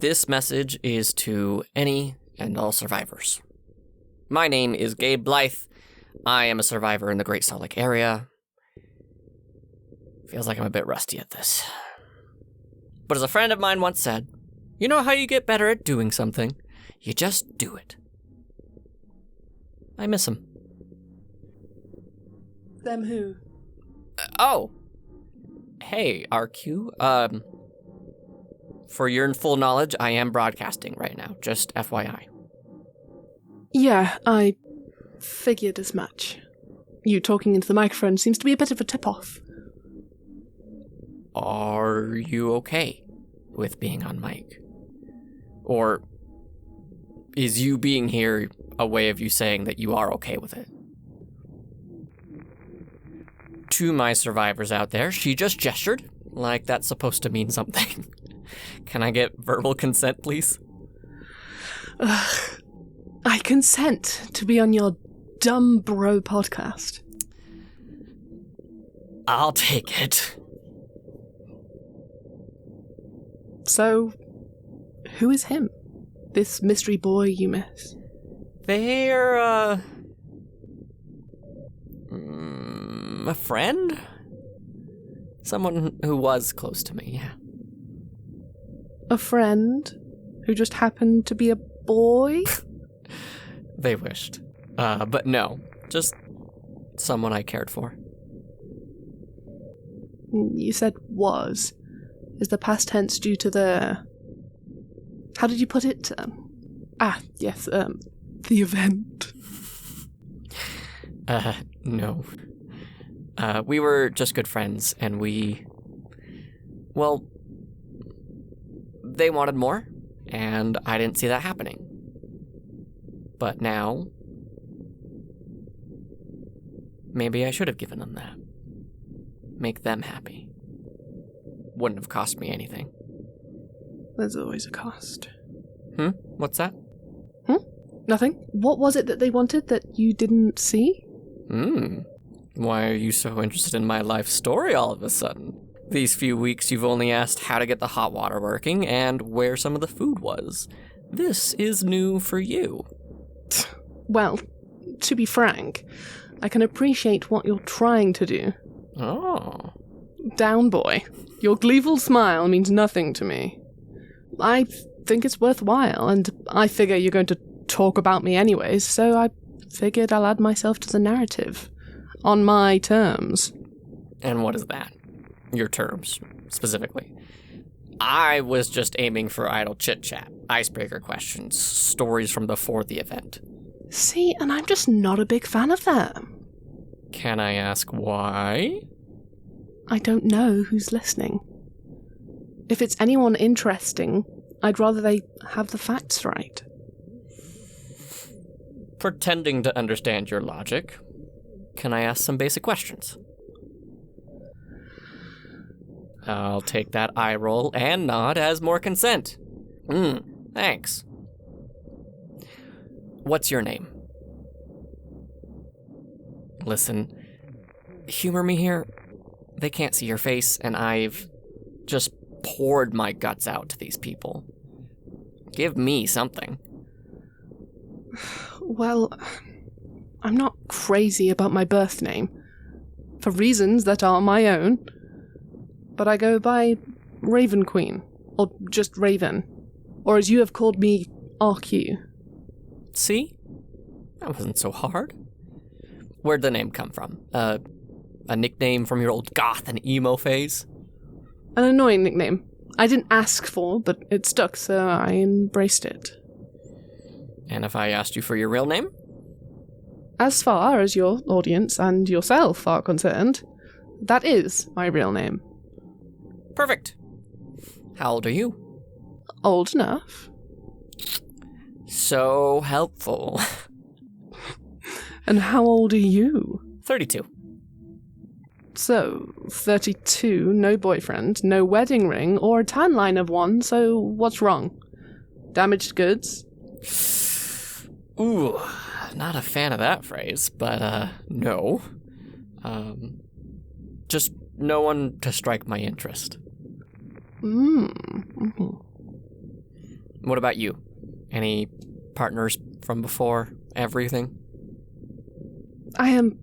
This message is to any and all survivors. My name is Gabe Blythe. I am a survivor in the Great Salt Lake area. Feels like I'm a bit rusty at this. But as a friend of mine once said, you know how you get better at doing something? You just do it. I miss him. Them who? Hey, RQ. For your full knowledge, I am broadcasting right now, just FYI. Yeah, I figured as much. You talking into the microphone seems to be a bit of a tip-off. Are you okay with being on mic? Or is you being here a way of you saying that you are okay with it? To my survivors out there, she just gestured like that's supposed to mean something. Can I get verbal consent, please? I consent to be on your dumb bro podcast. I'll take it. So, who is him? This mystery boy you miss? They're, a friend? Someone who was close to me, yeah. A friend who just happened to be a boy? They wished. But no, just someone I cared for. You said was. Is the past tense due to the... How did you put it? The event. No. We were just good friends, and they wanted more, and I didn't see that happening. But now, maybe I should have given them that. Make them happy. Wouldn't have cost me anything. There's always a cost. What's that? Nothing. What was it that they wanted that you didn't see? Why are you so interested in my life story all of a sudden? These few weeks you've only asked how to get the hot water working and where some of the food was. This is new for you. Well, to be frank, I can appreciate what you're trying to do. Oh. Down, boy. Your gleeful smile means nothing to me. I think it's worthwhile, and I figure you're going to talk about me anyways, so I figured I'll add myself to the narrative. On my terms. And what is that? Your terms, specifically. I was just aiming for idle chit-chat, icebreaker questions, stories from before the event. See, and I'm just not a big fan of that. Can I ask why? I don't know who's listening. If it's anyone interesting, I'd rather they have the facts right. Pretending to understand your logic, can I ask some basic questions? I'll take that eye roll and nod as more consent. Thanks. What's your name? Listen, humor me here. They can't see your face, and I've just poured my guts out to these people. Give me something. Well, I'm not crazy about my birth name, for reasons that are my own, but I go by Raven Queen, or just Raven, or as you have called me, RQ. See? That wasn't so hard. Where'd the name come from? A nickname from your old goth and emo phase? An annoying nickname. I didn't ask for, but it stuck, so I embraced it. And if I asked you for your real name? As far as your audience and yourself are concerned, that is my real name. Perfect. How old are you? Old enough. So helpful. And how old are you? 32. So, 32, no boyfriend, no wedding ring, or a tan line of one, so what's wrong? Damaged goods? Ooh, not a fan of that phrase, but, no. Just no one to strike my interest. What about you? Any partners from before? Everything? I am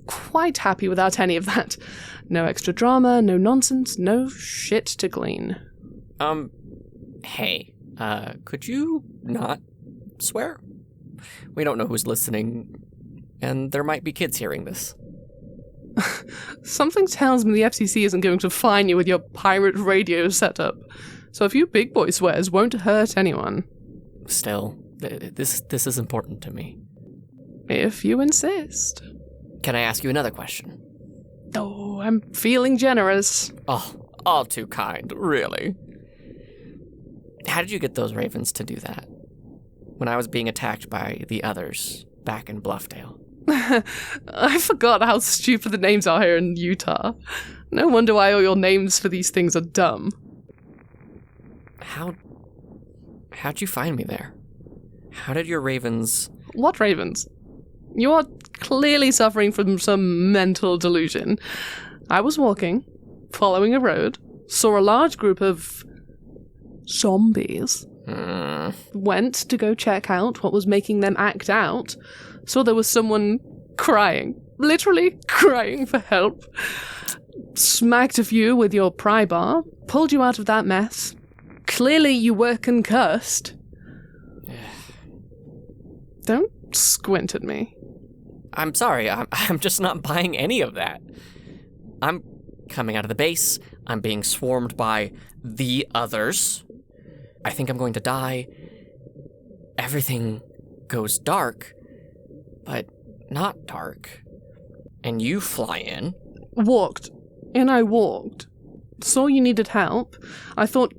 quite happy without any of that. No extra drama, no nonsense, no shit to glean. Hey, could you not swear? We don't know who's listening, and there might be kids hearing this. Something tells me the FCC isn't going to fine you with your pirate radio setup. So a few big boy swears won't hurt anyone. Still, this is important to me. If you insist. Can I ask you another question? Oh, I'm feeling generous. Oh, all too kind, really. How did you get those ravens to do that? When I was being attacked by the others back in Bluffdale. I forgot how stupid the names are here in Utah. No wonder why all your names for these things are dumb. How'd you find me there? How did your ravens... What ravens? You are clearly suffering from some mental delusion. I was walking, following a road, saw a large group of zombies. Went to go check out what was making them act out. Saw there was someone crying. Literally crying for help. Smacked a few with your pry bar. Pulled you out of that mess. Clearly you were concussed. Don't squint at me. I'm sorry, I'm just not buying any of that. I'm coming out of the base. I'm being swarmed by the others. I think I'm going to die. Everything goes dark, but not dark. And you fly in. Walked. And I walked. Saw you needed help. I thought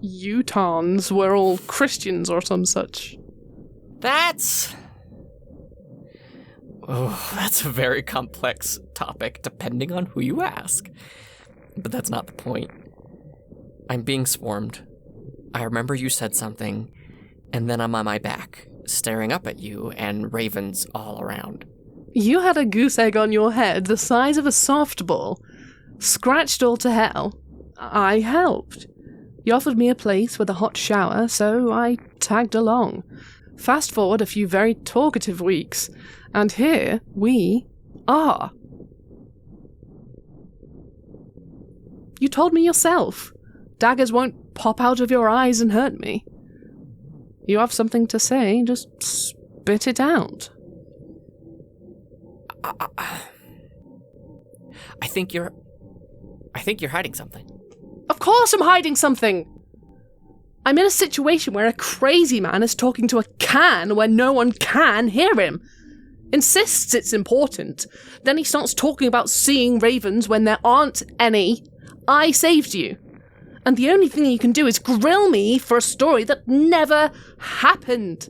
Utahns were all Christians or some such. That's a very complex topic, depending on who you ask. But that's not the point. I'm being swarmed. I remember you said something, and then I'm on my back, staring up at you, and ravens all around. You had a goose egg on your head the size of a softball. Scratched all to hell. I helped. You offered me a place with a hot shower, so I tagged along. Fast forward a few very talkative weeks, and here we are. You told me yourself. Daggers won't pop out of your eyes and hurt me. You have something to say, just spit it out. I think you're hiding something. Of course I'm hiding something! I'm in a situation where a crazy man is talking to a can where no one can hear him. Insists it's important. Then he starts talking about seeing ravens when there aren't any. I saved you. And the only thing you can do is grill me for a story that never happened.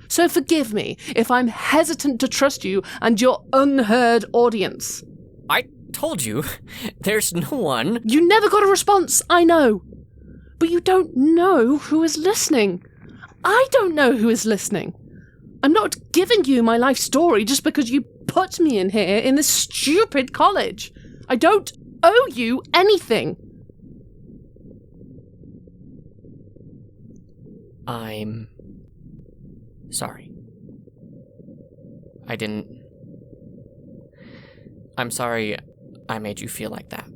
So forgive me if I'm hesitant to trust you and your unheard audience. I told you, there's no one. You never got a response, I know. But you don't know who is listening. I don't know who is listening. I'm not giving you my life story just because you put me in here in this stupid college. I don't owe you anything. I'm sorry. I'm sorry I made you feel like that.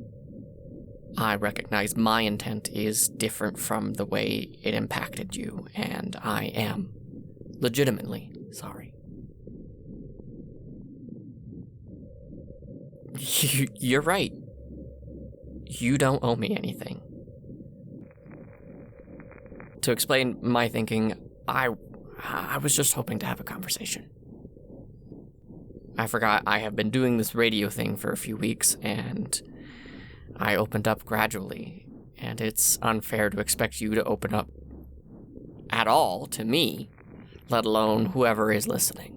I recognize my intent is different from the way it impacted you, and I am legitimately sorry. You're right. You don't owe me anything. To explain my thinking, I was just hoping to have a conversation. I forgot I have been doing this radio thing for a few weeks, and I opened up gradually, and it's unfair to expect you to open up at all to me, let alone whoever is listening.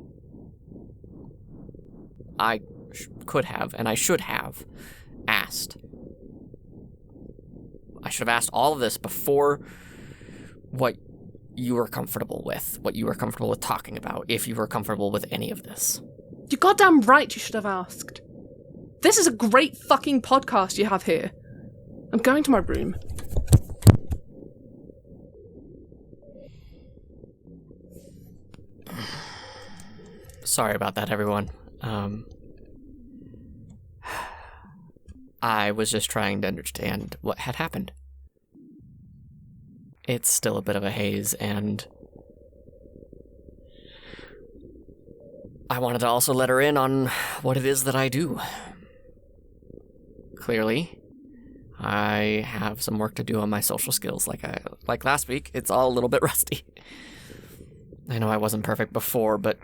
I could have, and I should have, asked. I should have asked all of this before what you were comfortable with, what you were comfortable with talking about, if you were comfortable with any of this. You're goddamn right you should have asked. This is a great fucking podcast you have here. I'm going to my room. Sorry about that, everyone. I was just trying to understand what had happened. It's still a bit of a haze, and I wanted to also let her in on what it is that I do. Clearly, I have some work to do on my social skills. Like last week, it's all a little bit rusty. I know I wasn't perfect before, but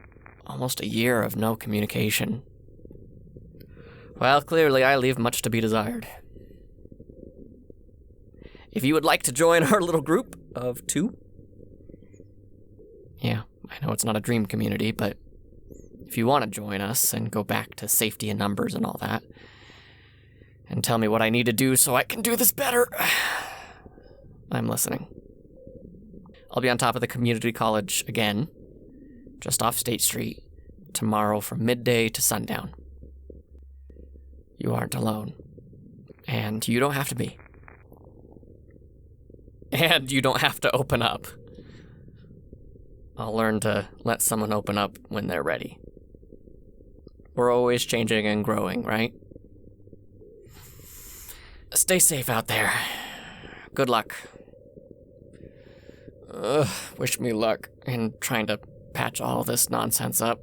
almost a year of no communication. Well, clearly I leave much to be desired. If you would like to join our little group of 2, yeah, I know it's not a dream community, but if you want to join us and go back to safety and numbers and all that, and tell me what I need to do so I can do this better, I'm listening. I'll be on top of the community college again, just off State Street, tomorrow from midday to sundown. You aren't alone. And you don't have to be. And you don't have to open up. I'll learn to let someone open up when they're ready. We're always changing and growing, right? Stay safe out there. Good luck. Wish me luck in trying to patch all this nonsense up.